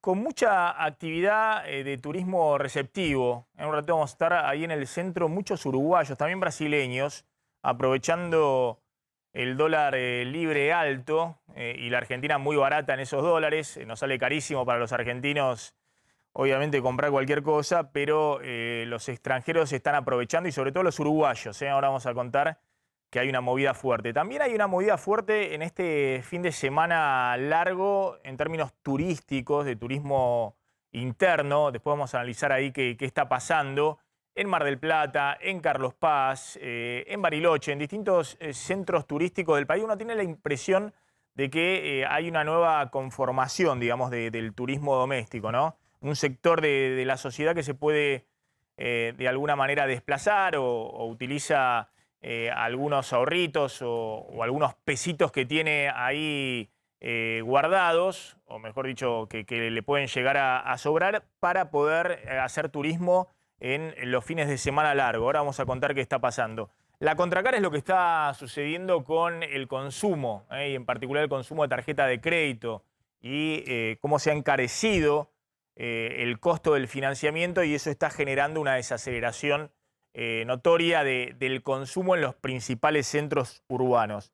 Con mucha actividad de turismo receptivo. En un rato vamos a estar ahí en el centro, muchos uruguayos, también brasileños, aprovechando el dólar libre alto y la Argentina muy barata en esos dólares. Nos sale carísimo para los argentinos, obviamente, comprar cualquier cosa, pero los extranjeros se están aprovechando y sobre todo los uruguayos. Ahora vamos a contar que hay una movida fuerte. También hay una movida fuerte en este fin de semana largo en términos turísticos, de turismo interno. Después vamos a analizar ahí qué está pasando en Mar del Plata, en Carlos Paz, en Bariloche, en distintos centros turísticos del país. Uno tiene la impresión de que hay una nueva conformación, digamos, del turismo doméstico, ¿no? Un sector de la sociedad que se puede de alguna manera desplazar o utiliza algunos ahorritos o algunos pesitos que tiene ahí guardados, o mejor dicho, que le pueden llegar a sobrar para poder hacer turismo en los fines de semana largo. Ahora vamos a contar qué está pasando. La contracara es lo que está sucediendo con el consumo, y en particular el consumo de tarjeta de crédito, y cómo se ha encarecido el costo del financiamiento, y eso está generando una desaceleración notoria del consumo en los principales centros urbanos.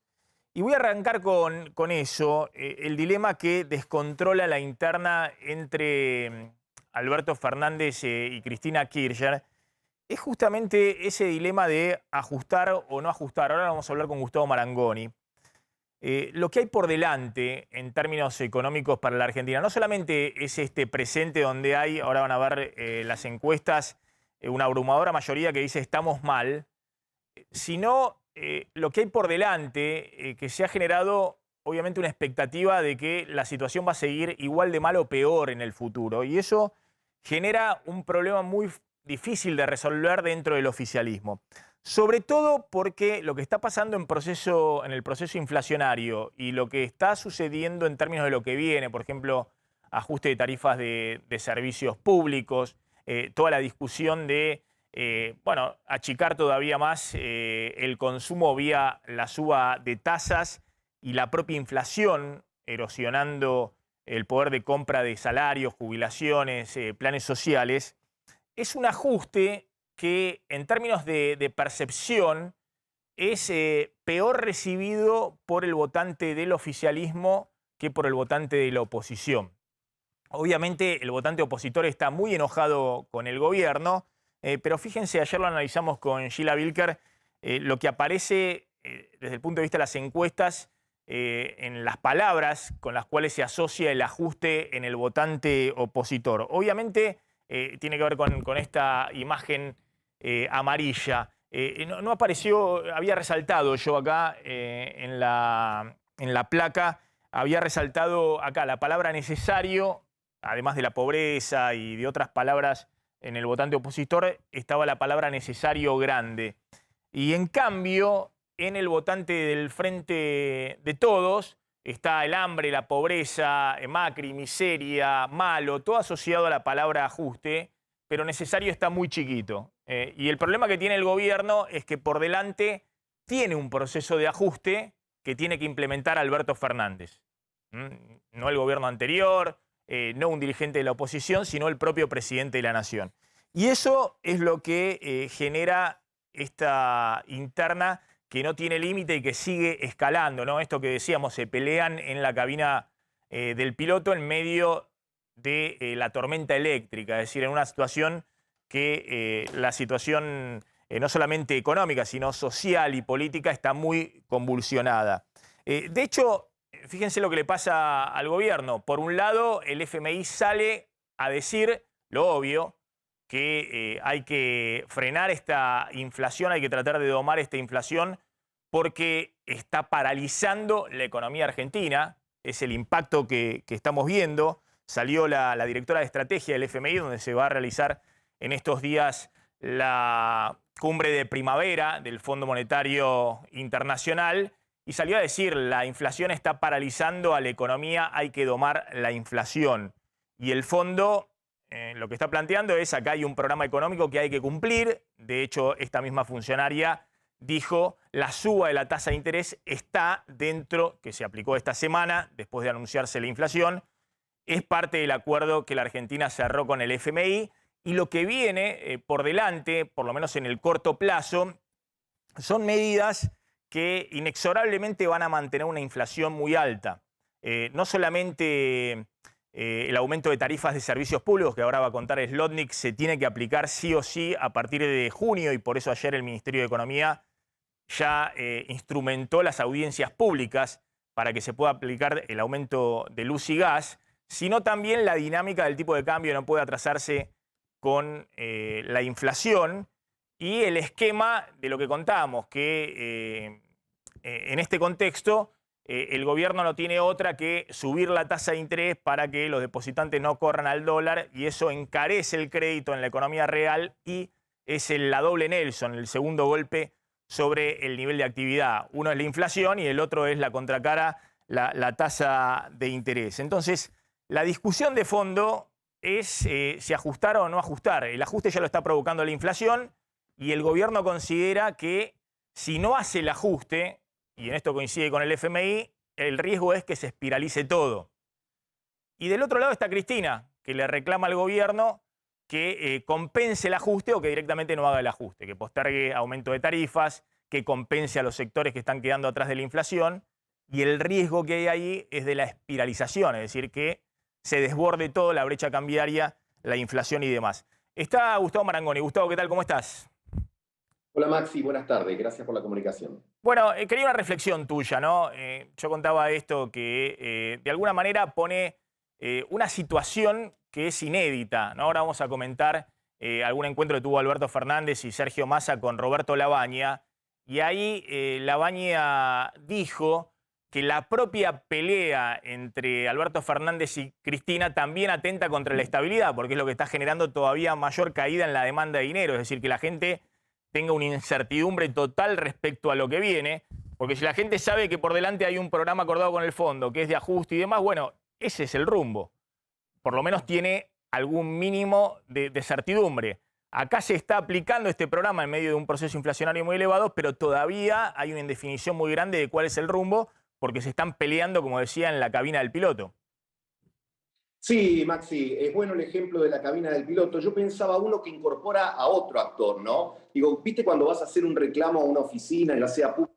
Y voy a arrancar con eso, el dilema que descontrola la interna entre Alberto Fernández y Cristina Kirchner. Es justamente ese dilema de ajustar o no ajustar. Ahora vamos a hablar con Gustavo Marangoni. Lo que hay por delante en términos económicos para la Argentina no solamente es este presente donde hay, ahora van a ver las encuestas, una abrumadora mayoría que dice estamos mal, sino lo que hay por delante, que se ha generado obviamente una expectativa de que la situación va a seguir igual de mal o peor en el futuro. Y eso genera un problema muy difícil de resolver dentro del oficialismo. Sobre todo porque lo que está pasando en el proceso inflacionario y lo que está sucediendo en términos de lo que viene, por ejemplo, ajuste de tarifas de servicios públicos, toda la discusión de achicar todavía más el consumo vía la suba de tasas y la propia inflación erosionando el poder de compra de salarios, jubilaciones, planes sociales, es un ajuste que en términos de percepción es peor recibido por el votante del oficialismo que por el votante de la oposición. Obviamente el votante opositor está muy enojado con el gobierno, pero fíjense, ayer lo analizamos con Sheila Bilker, lo que aparece desde el punto de vista de las encuestas en las palabras con las cuales se asocia el ajuste en el votante opositor. Obviamente tiene que ver con esta imagen amarilla. No apareció, había resaltado yo acá en la placa, había resaltado acá la palabra necesario, además de la pobreza y de otras palabras en el votante opositor, estaba la palabra necesario grande. Y en cambio, en el votante del Frente de Todos, está el hambre, la pobreza, Macri, miseria, malo, todo asociado a la palabra ajuste, pero necesario está muy chiquito. Y el problema que tiene el gobierno es que por delante tiene un proceso de ajuste que tiene que implementar Alberto Fernández. No el gobierno anterior, no un dirigente de la oposición, sino el propio presidente de la Nación. Y eso es lo que genera esta interna que no tiene límite y que sigue escalando, ¿no? Esto que decíamos, se pelean en la cabina del piloto en medio de la tormenta eléctrica, es decir, en una situación que la situación no solamente económica, sino social y política está muy convulsionada. De hecho, fíjense lo que le pasa al gobierno. Por un lado, el FMI sale a decir lo obvio, que hay que frenar esta inflación, hay que tratar de domar esta inflación porque está paralizando la economía argentina. Es el impacto que estamos viendo. Salió la directora de estrategia del FMI, donde se va a realizar en estos días la cumbre de primavera del Fondo Monetario Internacional, y salió a decir, la inflación está paralizando a la economía, hay que domar la inflación. Y el fondo lo que está planteando es, acá hay un programa económico que hay que cumplir. De hecho, esta misma funcionaria dijo, la suba de la tasa de interés está dentro, que se aplicó esta semana, después de anunciarse la inflación, es parte del acuerdo que la Argentina cerró con el FMI. Y lo que viene por delante, por lo menos en el corto plazo, son medidas que inexorablemente van a mantener una inflación muy alta. No solamente el aumento de tarifas de servicios públicos, que ahora va a contar Slotnick, se tiene que aplicar sí o sí a partir de junio, y por eso ayer el Ministerio de Economía ya instrumentó las audiencias públicas para que se pueda aplicar el aumento de luz y gas, sino también la dinámica del tipo de cambio no puede atrasarse con la inflación y el esquema de lo que contábamos, que en este contexto el gobierno no tiene otra que subir la tasa de interés para que los depositantes no corran al dólar, y eso encarece el crédito en la economía real y es la doble Nelson, el segundo golpe sobre el nivel de actividad. Uno es la inflación y el otro es la contracara, la tasa de interés. Entonces, la discusión de fondo es si ajustar o no ajustar. El ajuste ya lo está provocando la inflación y el gobierno considera que si no hace el ajuste, y en esto coincide con el FMI, el riesgo es que se espiralice todo. Y del otro lado está Cristina, que le reclama al gobierno que compense el ajuste o que directamente no haga el ajuste, que postergue aumento de tarifas, que compense a los sectores que están quedando atrás de la inflación. Y el riesgo que hay ahí es de la espiralización, es decir, que se desborde todo, la brecha cambiaria, la inflación y demás. Está Gustavo Marangoni. Gustavo, ¿qué tal? ¿Cómo estás? Hola Maxi, buenas tardes, gracias por la comunicación. Bueno, quería una reflexión tuya, ¿no? Yo contaba esto que de alguna manera pone una situación que es inédita, ¿no? Ahora vamos a comentar algún encuentro que tuvo Alberto Fernández y Sergio Massa con Roberto Labaña, y ahí Labaña dijo que la propia pelea entre Alberto Fernández y Cristina también atenta contra la estabilidad, porque es lo que está generando todavía mayor caída en la demanda de dinero, es decir, que la gente tenga una incertidumbre total respecto a lo que viene, porque si la gente sabe que por delante hay un programa acordado con el fondo, que es de ajuste y demás, bueno, ese es el rumbo. Por lo menos tiene algún mínimo de certidumbre. Acá se está aplicando este programa en medio de un proceso inflacionario muy elevado, pero todavía hay una indefinición muy grande de cuál es el rumbo, porque se están peleando, como decía, en la cabina del piloto. Sí, Maxi, es bueno el ejemplo de la cabina del piloto. Yo pensaba uno que incorpora a otro actor, ¿no? Digo, ¿viste cuando vas a hacer un reclamo a una oficina, ya sea pública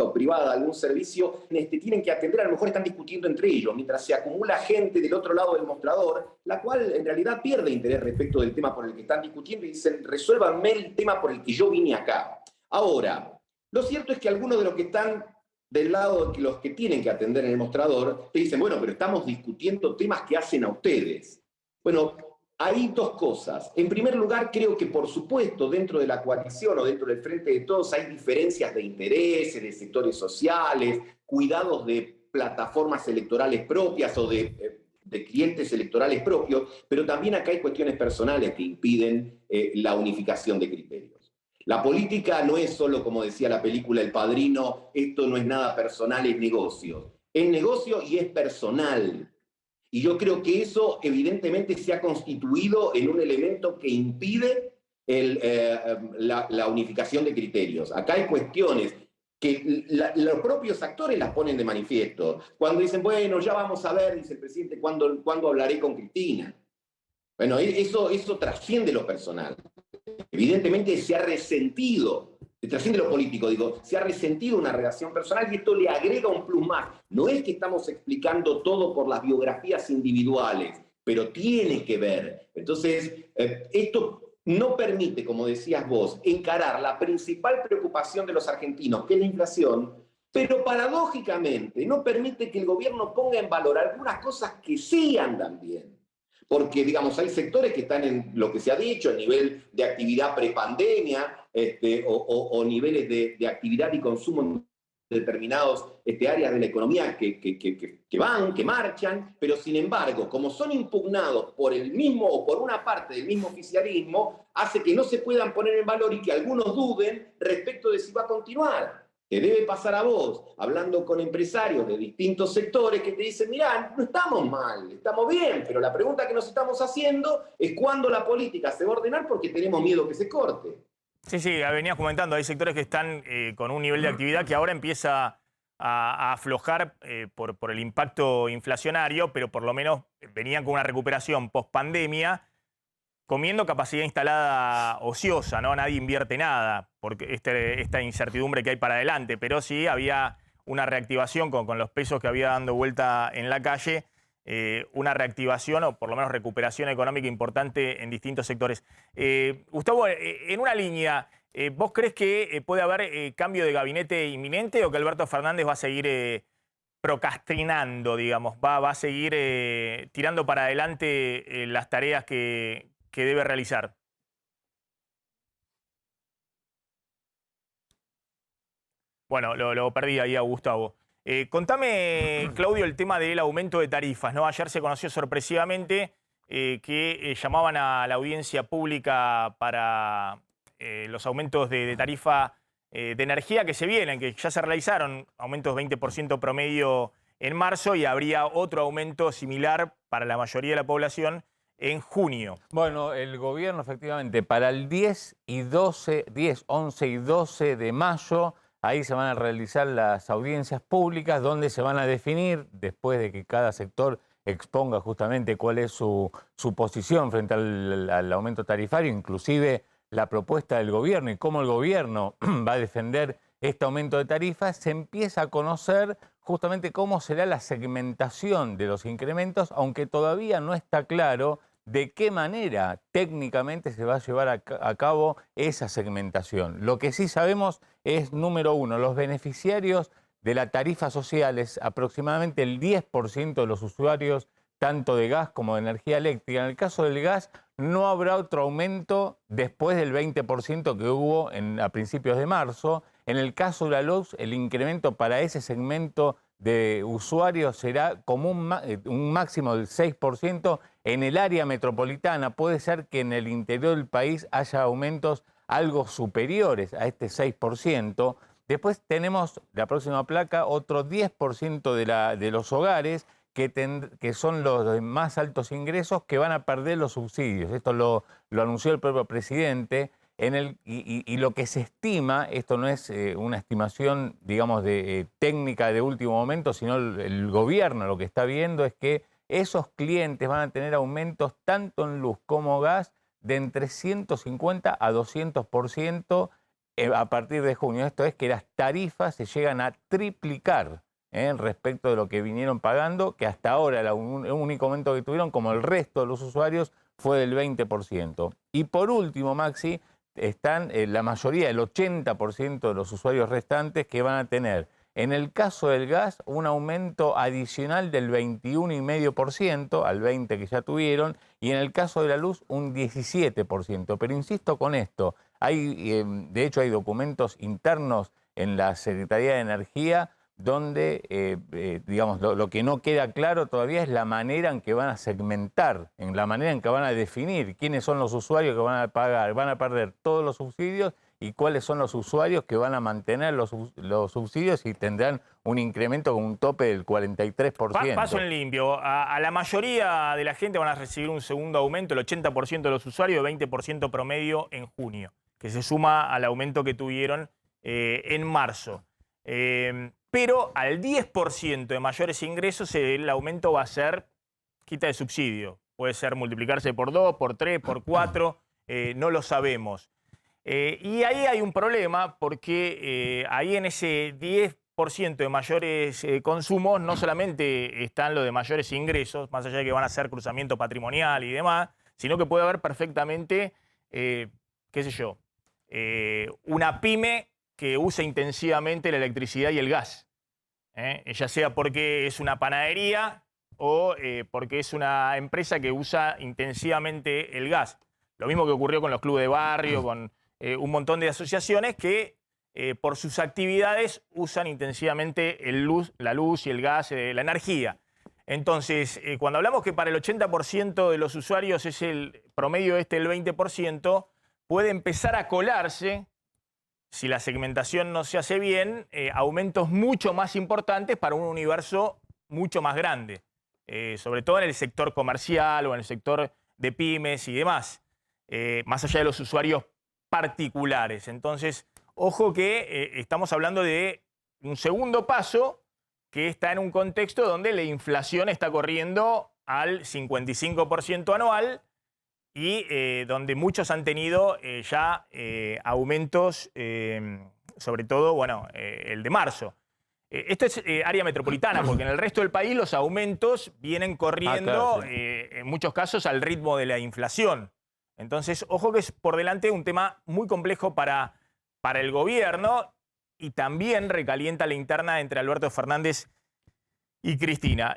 o privada, algún servicio, tienen que atender, a lo mejor están discutiendo entre ellos, mientras se acumula gente del otro lado del mostrador, la cual en realidad pierde interés respecto del tema por el que están discutiendo y dicen, resuélvanme el tema por el que yo vine acá. Ahora, lo cierto es que algunos de los que están del lado de los que tienen que atender en el mostrador, te dicen, bueno, pero estamos discutiendo temas que hacen a ustedes. Bueno, hay dos cosas. En primer lugar, creo que por supuesto dentro de la coalición o dentro del Frente de Todos hay diferencias de intereses, de sectores sociales, cuidados de plataformas electorales propias o de clientes electorales propios, pero también acá hay cuestiones personales que impiden la unificación de criterios. La política no es solo, como decía la película El Padrino, esto no es nada personal, es negocio. Es negocio y es personal. Y yo creo que eso evidentemente se ha constituido en un elemento que impide la unificación de criterios. Acá hay cuestiones que los propios actores las ponen de manifiesto. Cuando dicen, bueno, ya vamos a ver, dice el presidente, ¿cuándo hablaré con Cristina? Bueno, eso trasciende lo personal. Evidentemente se ha resentido, trasciende lo político, digo, se ha resentido una relación personal y esto le agrega un plus más. No es que estamos explicando todo por las biografías individuales, pero tiene que ver. Entonces, esto no permite, como decías vos, encarar la principal preocupación de los argentinos, que es la inflación, pero paradójicamente no permite que el gobierno ponga en valor algunas cosas que sí andan bien. Porque, digamos, hay sectores que están en lo que se ha dicho, el nivel de actividad prepandemia o niveles de actividad y consumo en determinadas áreas de la economía que marchan, pero sin embargo, como son impugnados por el mismo o por una parte del mismo oficialismo, hace que no se puedan poner en valor y que algunos duden respecto de si va a continuar. Te debe pasar a vos, hablando con empresarios de distintos sectores que te dicen, mirá, no estamos mal, estamos bien, pero la pregunta que nos estamos haciendo es cuándo la política se va a ordenar porque tenemos miedo que se corte. Sí, venías comentando, hay sectores que están con un nivel de actividad que ahora empieza a aflojar por el impacto inflacionario, pero por lo menos venían con una recuperación post-pandemia, comiendo capacidad instalada ociosa, ¿no? Nadie invierte nada, porque esta incertidumbre que hay para adelante, pero sí había una reactivación con los pesos que había dando vuelta en la calle, una reactivación o por lo menos recuperación económica importante en distintos sectores. Gustavo, en una línea, ¿vos crees que puede haber cambio de gabinete inminente o que Alberto Fernández va a seguir procrastinando, digamos, va a seguir tirando para adelante las tareas que debe realizar? Bueno, lo perdí ahí a Gustavo. Contame, Claudio, el tema del aumento de tarifas, ¿no? Ayer se conoció sorpresivamente que llamaban a la audiencia pública para los aumentos de tarifa de energía que se vienen, que ya se realizaron, aumentos 20% promedio en marzo y habría otro aumento similar para la mayoría de la población en junio. Bueno, el gobierno efectivamente para el 10, 11 y 12 de mayo, ahí se van a realizar las audiencias públicas donde se van a definir, después de que cada sector exponga justamente cuál es su posición frente al aumento tarifario, inclusive la propuesta del gobierno y cómo el gobierno va a defender este aumento de tarifas, se empieza a conocer justamente cómo será la segmentación de los incrementos, aunque todavía no está claro de qué manera técnicamente se va a llevar a cabo esa segmentación. Lo que sí sabemos es, número uno, los beneficiarios de la tarifa social es aproximadamente el 10% de los usuarios tanto de gas como de energía eléctrica. En el caso del gas no habrá otro aumento después del 20% que hubo a principios de marzo. En el caso de la luz, el incremento para ese segmento de usuarios será como un máximo del 6%. En el área metropolitana puede ser que en el interior del país haya aumentos algo superiores a este 6%. Después tenemos, la próxima placa, otro 10% de los hogares que son los de más altos ingresos que van a perder los subsidios. Esto lo anunció el propio presidente. Y lo que se estima, esto no es una estimación, digamos, técnica de último momento, sino el gobierno lo que está viendo es que esos clientes van a tener aumentos tanto en luz como gas de entre 150 a 200% a partir de junio. Esto es que las tarifas se llegan a triplicar respecto de lo que vinieron pagando, que hasta ahora el único aumento que tuvieron, como el resto de los usuarios, fue del 20%. Y por último, Maxi, están la mayoría, el 80% de los usuarios restantes que van a tener, en el caso del gas, un aumento adicional del 21,5% al 20% que ya tuvieron, y en el caso de la luz, un 17%. Pero insisto con esto, de hecho hay documentos internos en la Secretaría de Energía donde, digamos, lo que no queda claro todavía es la manera en que van a segmentar, en la manera en que van a definir quiénes son los usuarios que van a pagar, van a perder todos los subsidios y cuáles son los usuarios que van a mantener los subsidios y tendrán un incremento con un tope del 43%. Paso en limpio. A la mayoría de la gente van a recibir un segundo aumento, el 80% de los usuarios, 20% promedio en junio, que se suma al aumento que tuvieron en marzo. Pero al 10% de mayores ingresos el aumento va a ser quita de subsidio. Puede ser multiplicarse por 2, por 3, por 4, no lo sabemos. Y ahí hay un problema porque ahí en ese 10% de mayores consumos no solamente están los de mayores ingresos, más allá de que van a ser cruzamiento patrimonial y demás, sino que puede haber perfectamente, qué sé yo, una pyme que usa intensivamente la electricidad y el gas, ya sea porque es una panadería o porque es una empresa que usa intensivamente el gas. Lo mismo que ocurrió con los clubes de barrio, con un montón de asociaciones que por sus actividades usan intensivamente la luz y el gas, la energía. Entonces, cuando hablamos que para el 80% de los usuarios es el promedio el 20%, puede empezar a colarse, si la segmentación no se hace bien, aumentos mucho más importantes para un universo mucho más grande, sobre todo en el sector comercial o en el sector de pymes y demás, más allá de los usuarios particulares. Entonces, ojo que estamos hablando de un segundo paso que está en un contexto donde la inflación está corriendo al 55% anual y donde muchos han tenido ya aumentos, sobre todo, bueno, el de marzo. Esto es área metropolitana, porque en el resto del país los aumentos vienen corriendo, claro, sí. en muchos casos, al ritmo de la inflación. Entonces, ojo que es por delante un tema muy complejo para el gobierno y también recalienta la interna entre Alberto Fernández y Cristina.